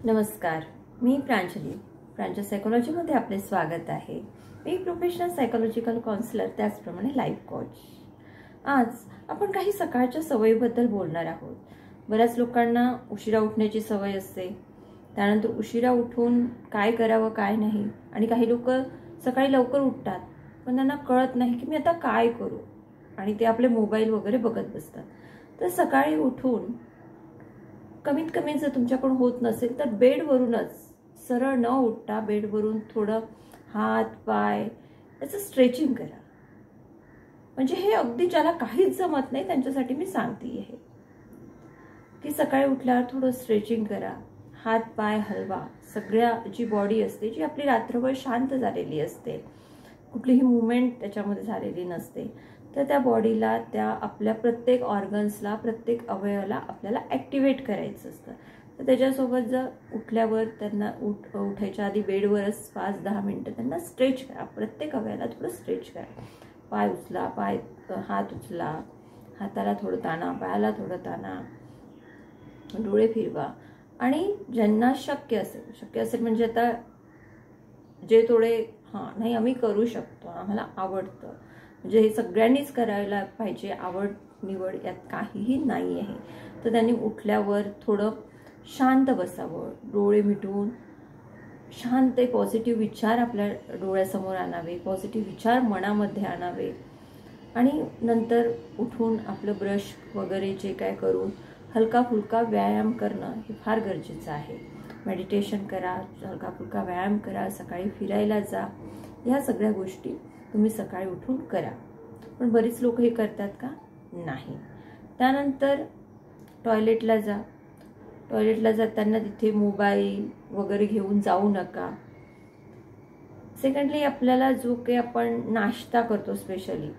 नमस्कार, मी प्रांजल सायकोलॉजीमध्ये आपले स्वागत आहे। मी प्रोफेशनल सायकोलॉजिकल काउन्सिलर, त्याचप्रमाणे लाईफ कोच। आज आपण काही सकाळच्या सवयीबद्दल बोलणार आहोत। बऱ्याच लोकांना उशिरा उठण्याची सवय असते, त्यानंतर उशिरा उठून काय करावं काय नाही, आणि काही लोक सकाळी लवकर उठतात पण त्यांना कळत नाही की मी आता काय करू, आणि ते आपले मोबाईल वगैरे बघत बसतात। तर सकाळी उठून कमीत कमी जर तुमच्याकडून होत नसेल तर बेडवरूनच सरळ न उठता बेडवरून थोडं हात पाय याचं स्ट्रेचिंग करा। म्हणजे हे अगदी ज्याला काहीच जमत नाही त्यांच्यासाठी मी सांगते आहे की सकाळी उठल्यावर थोडं स्ट्रेचिंग करा, हात पाय हलवा। सगळ्या जी बॉडी असते, जी आपली रात्रभर शांत झालेली असते, कुठलीही मूवमेंट त्याच्यामध्ये झालेली नसते, तर त्या बॉडीला, त्या आपल्या प्रत्येक ऑर्गन्सला, प्रत्येक अवयवाला आपल्याला ॲक्टिवेट करायचं असतं। तर त्याच्यासोबत जर उठल्यावर त्यांना उठायच्या आधी बेडवरच 5-10 मिनिटं त्यांना स्ट्रेच करा। प्रत्येक अवयवाला थोडं स्ट्रेच करा। पाय उचला, हात उचला, हाताला थोडं ताणा, पायाला थोडं ताणा, डोळे फिरवा। आणि ज्यांना शक्य असेल म्हणजे आता जे थोडे नाही आम्ही करू शकतो, आम्हाला आवडतं, म्हणजे हे सगळ्यांनीच करायला पाहिजे, आवड निवड यात काहीही नाही आहे, तर त्यांनी उठल्यावर थोडं शांत बसावं, डोळे मिटून शांत पॉझिटिव्ह विचार आपल्या डोळ्यासमोर आणावे, पॉझिटिव्ह विचार मनामध्ये आणावे, आणि नंतर उठून आपलं ब्रश वगैरे जे काय करून हलका फुलका व्यायाम करणं हे फार गरजेचं आहे। मेडिटेशन करा, हलका फुलका व्यायाम करा, सकाळी फिरायला जा, ह्या सगळ्या गोष्टी तुम्ही सकाळी उठून करा। पण बरीच लोक हे करतात का? नाही। त्यानंतर टॉयलेटला जाताना तिथे मोबाईल वगैरे घेऊन जाऊ नका। सेकंडली, आपल्याला जो काही आपण नाश्ता करतो स्पेशली,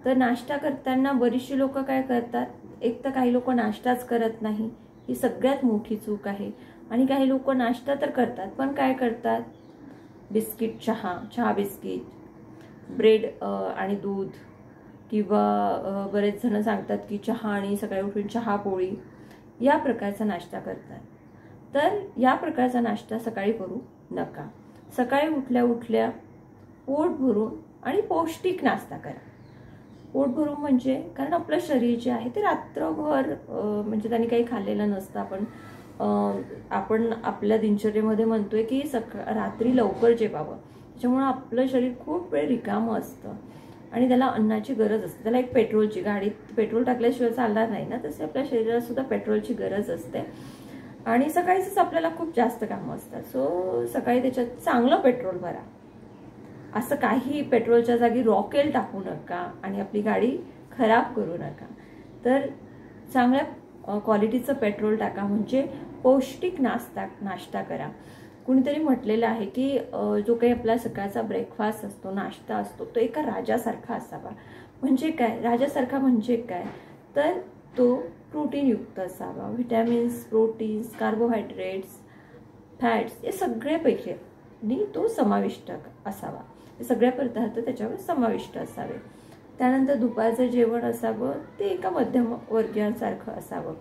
तर नाश्ता करताना बरीचशी लोक काय करतात, एक तर काही लोक नाश्ताच करत नाही, ही सगळ्यात मोठी चूक आहे। आणि काही लोक नाश्ता तर करतात पण काय करतात, बिस्किट, चहा बिस्किट, ब्रेड आणि दूध, किंवा बरेच जण सांगतात की चहा आणि सकाळी उठून चहा पोळी, या प्रकारचा नाश्ता करतात। तर या प्रकारचा नाश्ता सकाळी करू नका। सकाळी उठल्या पोट भरून आणि पौष्टिक नाश्ता करा। पोट भरून म्हणजे, कारण आपलं शरीर जे आहे ते रात्रभर म्हणजे त्यांनी काही खाल्लेलं नसतं। आपण आपल्या दिनचर्येमध्ये म्हणतोय की रात्री लवकर जेवावं, त्याच्यामुळे आपलं शरीर खूप वेळ रिकामं असतं आणि त्याला अन्नाची गरज असते। त्याला एक पेट्रोलची, गाडीत पेट्रोल टाकल्याशिवाय चालणार नाही ना, तसे आपल्या शरीराला सुद्धा पेट्रोलची गरज असते। आणि सकाळीच आपल्याला खूप जास्त कामं असतात, सो सकाळी त्याच्यात चांगलं पेट्रोल भरा। असं काही पेट्रोलच्या जागी रॉकेल टाकू नका आणि आपली गाडी खराब करू नका। तर चांगल्या क्वालिटीचं पेट्रोल टाका, म्हणजे पौष्टिक नाश्ता करा। कुणीतरी म्हटलेलं आहे की जो काही आपला सकाळचा ब्रेकफास्ट असतो, नाश्ता असतो, तो एका राजासारखा असावा। म्हणजे काय राजासारखा, म्हणजे काय, तर तो प्रोटीनयुक्त असावा। व्हिटॅमिन्स, प्रोटीन्स, कार्बोहायड्रेट्स, फॅट्स या सगळ्यापैकी तो समाविष्ट असावा। हे सगळे पदार्थ त्याच्यावर समाविष्ट असावे। त्यानंतर दुपारचं जेवण असावं ते एका मध्यम वर्गीयांसारखं असावं।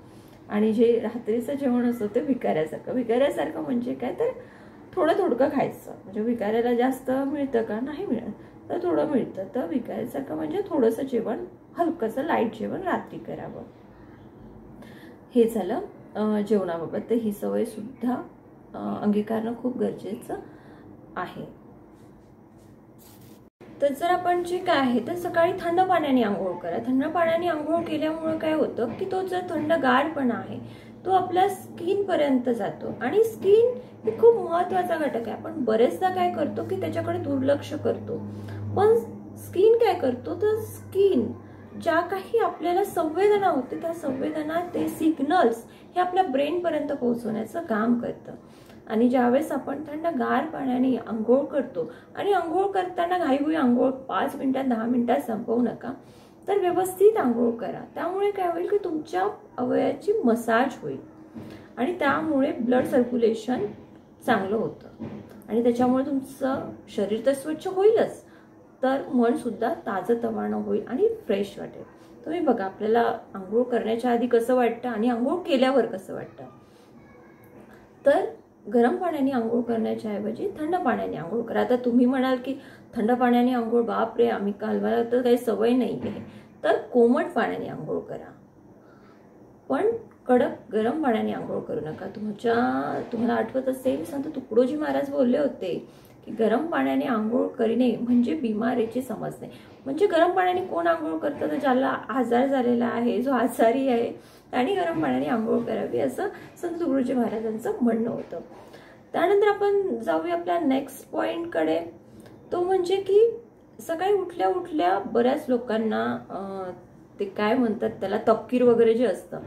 आणि जे रात्रीचं जेवण असतं ते भिकाऱ्यासारखं म्हणजे काय, तर थोडं खायचं। म्हणजे भिकाऱ्याला जास्त मिळतं का? नाही मिळत, तर थोडं मिळतं। तर भिकाऱ्यासारखं म्हणजे थोडंसं जेवण, हलकंसं लाईट जेवण रात्री करावं। हे झालं जेवणाबाबत। तर ही सवय सुद्धा अंगीकारणं खूप गरजेचं आहे। तर जर आपण जे काय आहे तर सकाळी थंड पाण्याने आंघोळ करा। थंड पाण्याने आंघोळ केल्यामुळे काय होतं की तो जो थंडगारपणा आहे तो आपल्या स्किन पर्यंत जातो, आणि स्किन ही खूप महत्त्वाचा घटक आहे। आपण बरेचदा काय करतो की त्याच्याकडे दुर्लक्ष करतो, पण स्किन काय करतो, तर स्किन ज्या काही आपल्याला संवेदना होते त्या संवेदना, ते सिग्नल्स हे आपल्या ब्रेन पर्यंत पोहोचवण्याचं काम करतं। आणि ज्यावेळेस आपण थंडगार पाण्याने आंघोळ करतो, आणि आंघोळ करताना घाईघाई आंघोळ 5 मिनिटात 10 मिनिटात संपवू नका, तर व्यवस्थित आंघोळ करा। त्यामुळे काय होईल की तुमच्या अवयवाची मसाज होईल, आणि त्यामुळे ब्लड सर्क्युलेशन चांगलं होतं, आणि त्याच्यामुळे तुमचं शरीर तर स्वच्छ होईलच, तर मन सुद्धा ताजतवानं होईल आणि फ्रेश वाटेल। तुम्ही बघा, आपल्याला आंघोळ करण्याच्या आधी कसं वाटतं आणि आंघोळ केल्यावर कसं वाटतं। तर गरम पाण्याने आंघोळ करण्याच्या ऐवजी थंड पाण्याने आंघोळ करा. आता तुम्ही म्हणाल की थंड पाण्याने आंघोळ, बापरे आम्ही कालवाला तर काही सवय नाही आहे, तर कोमट पाण्याने आंघोळ करा, पण कडक गरम पाण्याने आंघोळ करू नका. तुम्हाला आठवत असेल संत तुकडोजी महाराज बोलले होते की गरम पाण्याने आंघोळ करणे म्हणजे बिमारीची समजणे. म्हणजे गरम पाण्याने कोण आंघोळ करतं, तर ज्याला आजार झालेला आहे, जो आजारी आहे, त्याने गरम पाण्याने आंघोळ करावी, असं संत तुकडोजी महाराजांचं म्हणणं होतं. त्यानंतर आपण जाऊया आपल्या नेक्स्ट पॉइंटकडे. तो म्हणजे की सकाळी उठल्या उठल्या बऱ्याच लोकांना ते काय म्हणतात त्याला, तपकीर वगैरे जे असतं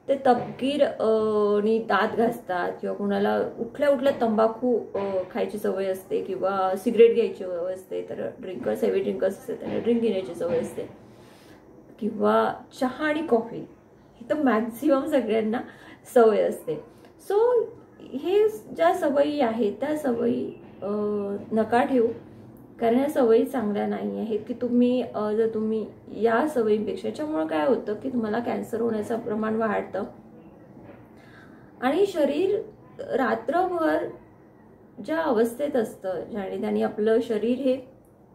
ते तपकीर नी दात घासतात, किंवा कोणाला उठल्या उठल्या तंबाखू खायची सवय असते, किंवा सिगरेट घ्यायची सवय असते, तर ड्रिंकर्स, हेवी ड्रिंकर्स असते त्यांना ड्रिंक घेण्याची सवय असते, किंवा चहा आणि कॉफी ही तर मॅक्झिमम सगळ्यांना सवय असते. सो हे ज्या सवयी आहेत त्या सवयी नका ठेवू, कारण या सवयी चांगल्या नाही आहेत. की जर तुम्ही या सवयींपेक्षा, याच्यामुळे काय होतं की तुम्हाला कॅन्सर होण्याचं प्रमाण वाढतं, आणि शरीर रात्रभर ज्या अवस्थेत असतं, ज्याने त्यांनी आपलं शरीर हे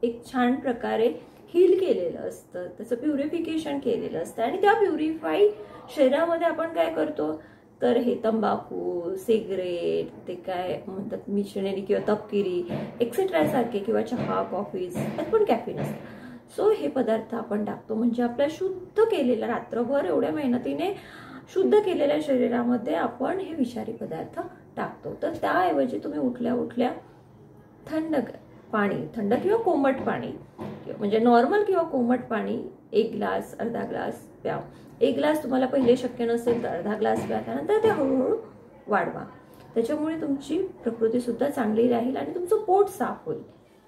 एक छान प्रकारे हील केलेलं असतं, त्याचं प्युरिफिकेशन केलेलं असतं, आणि त्या प्युरिफाईड शरीरामध्ये आपण काय करतो, तर हे तंबाखू, सिगरेट, ते काय म्हणतात मिशनरी किंवा तपकिरी एक्सेट्रा सारखे, किंवा चहा, कॉफीज, त्यात पण कॅफीन असतं. सो हे पदार्थ आपण टाकतो, म्हणजे आपल्या शुद्ध केलेल्या, रात्रभर एवढ्या मेहनतीने शुद्ध केलेल्या शरीरामध्ये आपण हे विषारी पदार्थ टाकतो. तर त्याऐवजी तुम्ही उठल्या उठल्या थंड पाणी, थंड किंवा कोमट पाणी, म्हणजे नॉर्मल किंवा कोमट पाणी 1 ग्लास, अर्धा ग्लास प्या. 1 ग्लास तुम्हाला पहिले शक्य नसेल तर अर्धा ग्लास प्या, त्यानंतर ते हळूहळू वाढवा. त्याच्यामुळे तुमची प्रकृती सुद्धा चांगली राहील आणि तुमचं पोट साफ होईल.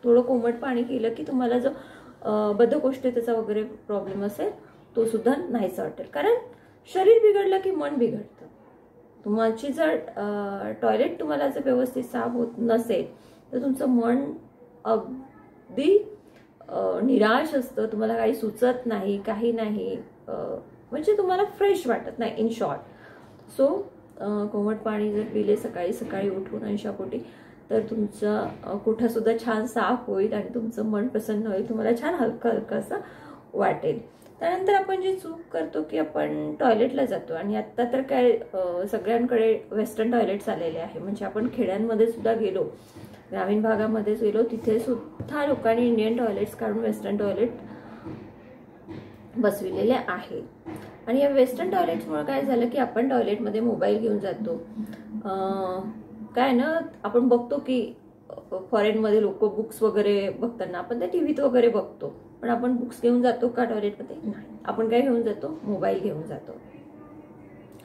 थोडं कोमट पाणी केलं की तुम्हाला जो बद्धकोष्ठतेचा वगैरे प्रॉब्लेम असेल तो सुद्धा नाहीसा वाटेल. कारण शरीर बिघडलं की मन बिघडतं. तुमची जर टॉयलेट तुम्हाला जर व्यवस्थित साफ होत नसेल तर तुमचं मन अगदी निराश असतं, तुम्हाला काही सुचत नाही, काही नाही, म्हणजे तुम्हाला फ्रेश वाटत नाही इन शॉर्ट. सो कोमट पाणी जर पिले सकाळी सकाळी उठून अंशापोटी, तर तुमचा कोठा सुद्धा छान साफ होईल आणि तुमचं मन प्रसन्न होईल, तुम्हाला छान हलकं हलकं असं वाटेल. त्यानंतर आपण जी चूक करतो की आपण टॉयलेटला जातो, आणि आत्ता तर काय सगळ्यांकडे वेस्टर्न टॉयलेट्स आलेले आहे. म्हणजे आपण खेड्यांमध्ये सुद्धा गेलो, ग्रामीण भागामध्येच गेलो, तिथे सुद्धा लोकांनी इंडियन टॉयलेट्स काढून वेस्टर्न टॉयलेट बसविलेले आहे. आणि या वेस्टर्न टॉयलेट्समुळे काय झालं की आपण टॉयलेटमध्ये मोबाईल घेऊन जातो. काय ना, आपण बघतो की फॉरेनमध्ये लोक बुक्स वगैरे बघताना आपण त्या टीव्हीत वगैरे बघतो, पण आपण बुक्स घेऊन जातो का टॉयलेटमध्ये? नाही. आपण काय घेऊन जातो? मोबाईल घेऊन जातो.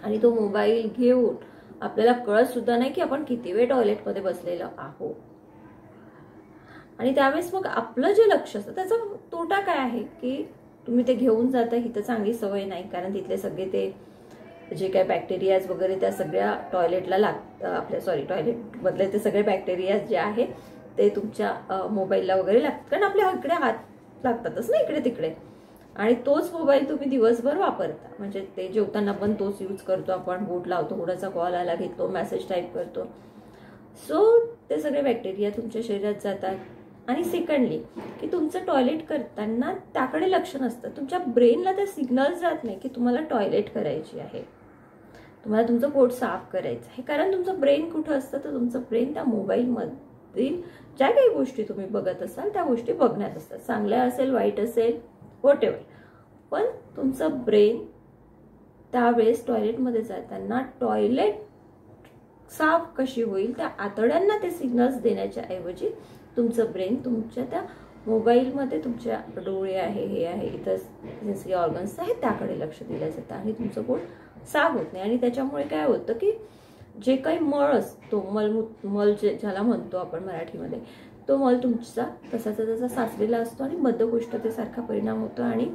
आणि तो मोबाईल घेऊन आपल्याला कळत सुद्धा नाही की आपण किती वेळ टॉयलेटमध्ये बसलेलो आहोत. आणि त्यावेळेस मग आपलं जे लक्ष असतं त्याचा तोटा काय आहे की तुम्ही ते घेऊन जाता, ही तर चांगली सवय नाही. कारण तिथले सगळे ते जे काही बॅक्टेरियाज वगैरे त्या सगळ्या टॉयलेटला टॉयलेट मधले ते सगळे बॅक्टेरियाज जे आहे ते तुमच्या मोबाईलला वगैरे लागतात. कारण आपल्या इकडे हात लागतातच ना इकडे तिकडे, आणि तोच मोबाईल तुम्ही दिवसभर वापरता. म्हणजे ते जेवताना पण तोच यूज करतो आपण, बोट लावतो, कोणाचा कॉल आला घेतो, मेसेज टाईप करतो. सो ते सगळे बॅक्टेरिया तुमच्या शरीरात जातात. आणि सेकंडली की तुमचं टॉयलेट करताना त्याकडे लक्ष नसतं, तुमच्या ब्रेनला ते सिग्नल्स जात नाही की तुम्हाला टॉयलेट करायची आहे, तुम्हाला तुमचं पोट साफ करायचं आहे. कारण तुमचं ब्रेन कुठं असतं, तर तुमचं ब्रेन त्या मोबाईलमधील ज्या काही गोष्टी तुम्ही बघत असाल त्या गोष्टी बघण्यात असतात, चांगल्या असेल वाईट असेल व्हॉटएव्हर. पण तुमचं ब्रेन त्यावेळेस टॉयलेटमध्ये जाताना टॉयलेट साफ कशी होईल त्या आतड्यांना ते सिग्नल्स देण्याच्या ऐवजी तुमचं ब्रेन तुमच्या त्या मोबाईलमध्ये तुमच्या डोळे आहे, हे आहे, इतर सेन्सरी ऑर्गन्स आहेत त्याकडे लक्ष दिलं जातं आणि तुमचं पोट साफ होत नाही. आणि त्याच्यामुळे काय होतं की जे काही मळ असतो, मल ज्याला म्हणतो आपण मराठीमध्ये, तो मल तुमचा तसाचा तसा साचलेला असतो आणि बद्धकोष्ठतेसारखा परिणाम होतो. आणि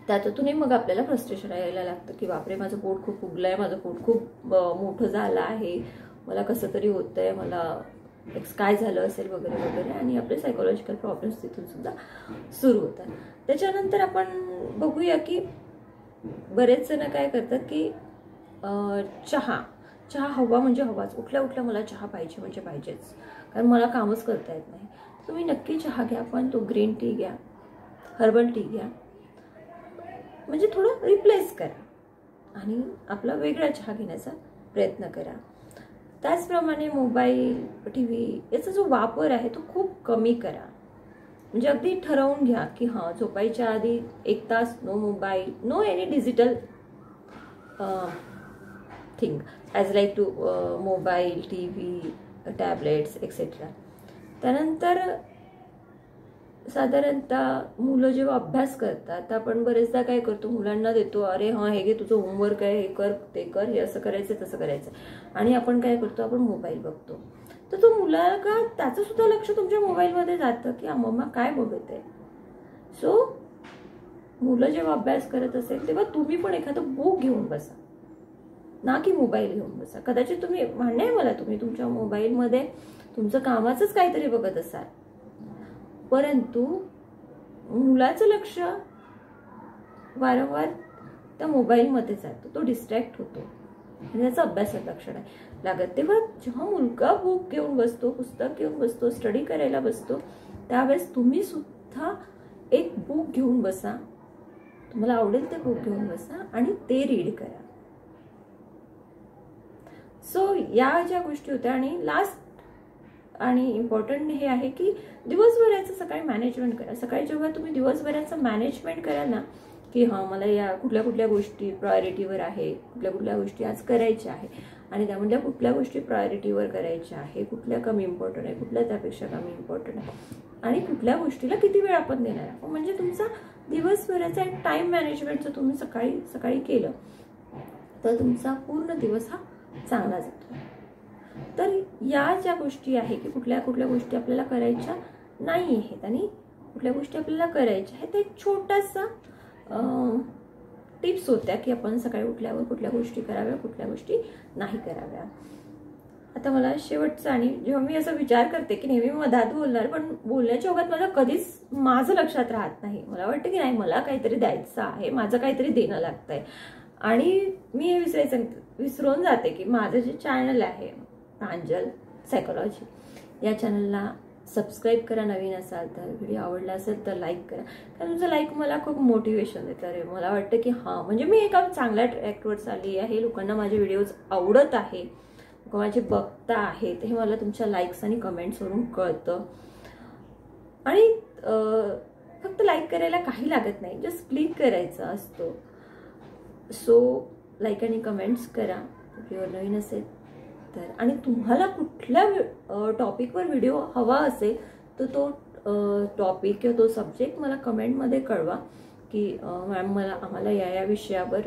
त्यातूनही मग आपल्याला फ्रस्ट्रेशन यायला लागतं की बापरे माझं पोट खूप फुगलंय, माझं पोट खूप मोठं झालं आहे, मला कसं तरी होतंय, मला काय झालं असेल वगैरे वगैरे. आणि आपले सायकोलॉजिकल प्रॉब्लेम्स तिथून सुद्धा सुरू होतात. त्याच्यानंतर आपण बघूया की बरेच जण काय करतात की चहा हवा म्हणजे हवाच, उठल्या उठल्या मला चहा पाहिजे म्हणजे पाहिजेच, कारण मला कामच करता येत नाही. तुम्ही नक्की चहा घ्या, पण तो ग्रीन टी घ्या, हर्बल टी घ्या, म्हणजे थोडं रिप्लेस करा आणि आपला वेगळा चहा घेण्याचा प्रयत्न करा. त्याचप्रमाणे मोबाईल, टी व्ही याचा जो वापर आहे तो खूप कमी करा. म्हणजे अगदी ठरवून घ्या की हां, झोपायच्या आधी 1 तास no mobile, no any digital thing as like to mobile, T V, tablets etcetera. त्यानंतर साधारणतः मुलं जेव्हा अभ्यास करतात तर आपण बरेचदा काय करतो, मुलांना देतो, अरे हां हे घे तुझं होमवर्क आहे, हे कर ते कर, हे असं करायचं तसं करायचं, आणि आपण काय करतो, आपण मोबाईल बघतो. तर तो मुलाला त्याचं सुद्धा लक्ष तुमच्या मोबाईलमध्ये जातं की मम्मा काय बघत आहे. सो मुलं जेव्हा अभ्यास करत असेल तेव्हा तुम्ही पण एखादं बुक घेऊन बसा, ना की मोबाईल घेऊन बसा. कदाचित तुम्ही, मान्य आहे मला, तुम्ही तुमच्या मोबाईलमध्ये तुमचं कामाचंच काहीतरी बघत असाल, परंतु मुलाचं लक्ष वारंवार त्या मोबाईलमध्ये जातो, तो डिस्ट्रॅक्ट होतो आणि त्याचा अभ्यासात लक्ष नाही लागत. तेव्हा जेव्हा मुलगा बुक घेऊन बसतो, पुस्तक घेऊन बसतो, स्टडी करायला बसतो, त्यावेळेस तुम्ही सुद्धा एक बुक घेऊन बसा, तुम्हाला आवडेल ते बुक घेऊन बसा आणि ते रीड करा. सो या ज्या गोष्टी होत्या. आणि लास्ट आणि इम्पॉर्टंट हे आहे की दिवसभराचं सकाळी मॅनेजमेंट करा. सकाळी जेव्हा तुम्ही दिवसभराचं मॅनेजमेंट कराल ना, की हां मला या कुठल्या कुठल्या गोष्टी प्रायोरिटीवर आहे, कुठल्या कुठल्या गोष्टी आज करायच्या आहे, आणि त्यामधल्या कुठल्या गोष्टी प्रायोरिटीवर करायच्या आहे, कुठल्या कमी इम्पॉर्टंट आहे, कुठल्या त्यापेक्षा कमी इम्पॉर्टंट आहे, आणि कुठल्या गोष्टीला किती वेळ आपण देणार आहे. म्हणजे तुमचा दिवसभराचा एक टाइम मॅनेजमेंट जर तुम्ही सकाळी सकाळी केलं तर तुमचा पूर्ण दिवस हा चांगला जातो. तर या ज्या गोष्टी आहे की कुठल्या कुठल्या गोष्टी आपल्याला करायच्या नाही आहेत आणि कुठल्या गोष्टी आपल्याला करायच्या आहेत, एक छोटासा टिप्स होत्या की आपण सकाळी उठल्यावर कुठल्या गोष्टी कराव्या, कुठल्या गोष्टी नाही कराव्या. आता मला शेवटचं, आणि जेव्हा मी असा विचार करते की नेहमी मधात बोलणार, पण बोलण्याच्या ओघात मला कधीच माझं लक्षात राहत नाही. मला वाटतं की नाही, मला काहीतरी द्यायचं आहे, माझं काहीतरी देणं लागतंय, आणि मी हे विसरून जाते की माझं जे चॅनल आहे प्रांजल सायकोलॉजी, या चॅनलला सबस्क्राईब करा नवीन असाल तर. व्हिडिओ आवडला असेल तर लाईक करा, कारण तुमचं लाईक मला खूप मोटिवेशन देतं. अरे मला वाटतं की हां, म्हणजे मी एका चांगल्या ट्रॅकवर चालली आहे, लोकांना माझे व्हिडिओज आवडत आहे, लोक माझे बघता आहेत, हे मला तुमच्या लाईक्स आणि कमेंट्सवरून कळतं. आणि फक्त लाईक करायला काही लागत नाही, जस्ट क्लिक करायचा असतो. सो लाईक आणि कमेंट्स करा व्हिडिओ नवीन असेल तर. आणि तुम्हाला कुठल्या टॉपिकवर व्हिडिओ हवा असेल तर तो टॉपिक किंवा तो सब्जेक्ट मला कमेंटमध्ये कळवा की मॅम आम्हाला या विषयावर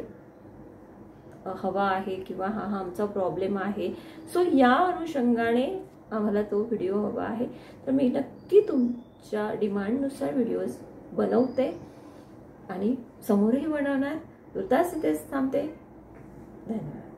हवा आहे किंवा हा आमचा प्रॉब्लेम आहे. सो या अनुषंगाने आम्हाला तो व्हिडिओ हवा आहे, तर मी नक्की तुमच्या डिमांडनुसार व्हिडिओज बनवते आणि समोरही बनवणार. तुर्तास इथेच थांबते. धन्यवाद.